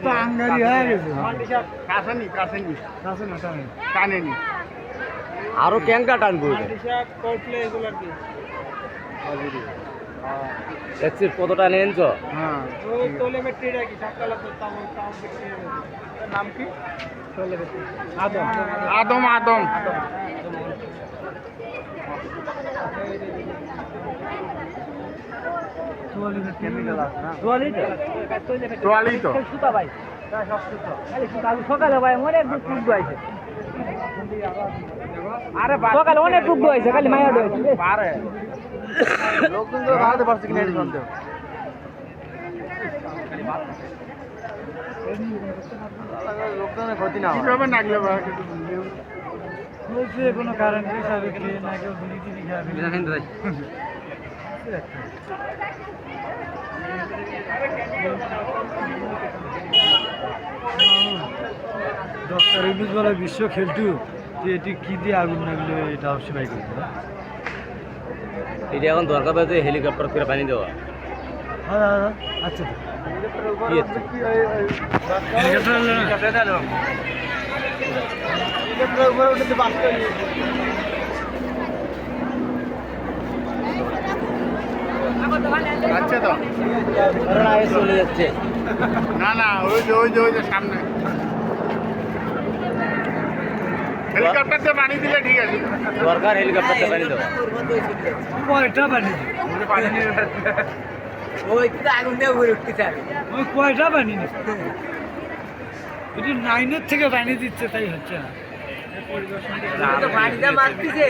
তো আঙ্গারি হয়ে গেছে কাছেনি কাছেনি টানেনি আরো ক্যাঙ্কা টানবো দেখছিস কতটা নিয়েছ? হ্যাঁ নাম কি আদম আদম তোয়ালি তো সকালে ভাই অনেক দুধ দোয়াইছে আরে সকালে অনেক দুধ দোয়াইছে খালি মায়া দোয়াইছে পারে লোকজন তো ভাড়াতে পারছে কিনা এটা সন্দেহ। লোকজনের ক্ষতি না হয়। কিভাবে নাগলে বলছে কোনো কারণ হিসাবে খেয়ে না কেউ বিড়ি টিড়ি খাবে ডক্টর ইউনুস বলে বিশ্ব খেলতু যে এটি কি দিয়ে আগুন লাগলে এটা অবশ্যই বাই করতে এটা এখন দরকার পড়ে হেলিকপ্টার করে পানি দেওয়া। হ্যাঁ আচ্ছা কি হচ্ছে? আচ্ছা তো করোনা আগে চলে যাচ্ছে। না না ওই যে সামনে হেলিকপ্টার দিয়ে পানি দিলে ঠিক আছে দরকার হেলিকপ্টার দিয়ে পানি দেওয়া। কয়টা বানি ওই তো আগুন দিয়ে ঘুরে উঠতে চাই। ওই কয়টা বানি এটি 9-এর থেকে বানি দিচ্ছে তাই হচ্ছে না পানিটা মারতেছে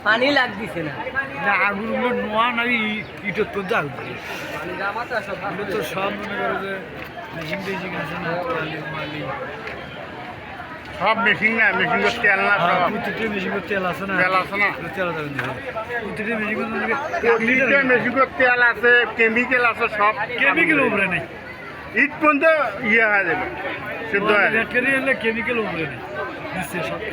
পানি লাগতেছে না। না আগুনগুলো নোয়া নাই ইটের তো জাল তো সব মনে করো যে মেশিন টেশিন আছে না টালি মালি সব মেশিন না মেশিন করতে তেল না সব প্রতিটি মেশিন তেল আছে না তেল আছে না তেল যাবেন প্রতিটি মেশিন প্রতিটা মেশিন তেল আছে কেমিক্যাল আছে সব কেমিক্যাল উপরে নেই ইট পর্যন্ত ইয়ে হয়ে যাবে সিদ্ধ হয়ে যাবে কেমিক্যাল উপরে নেই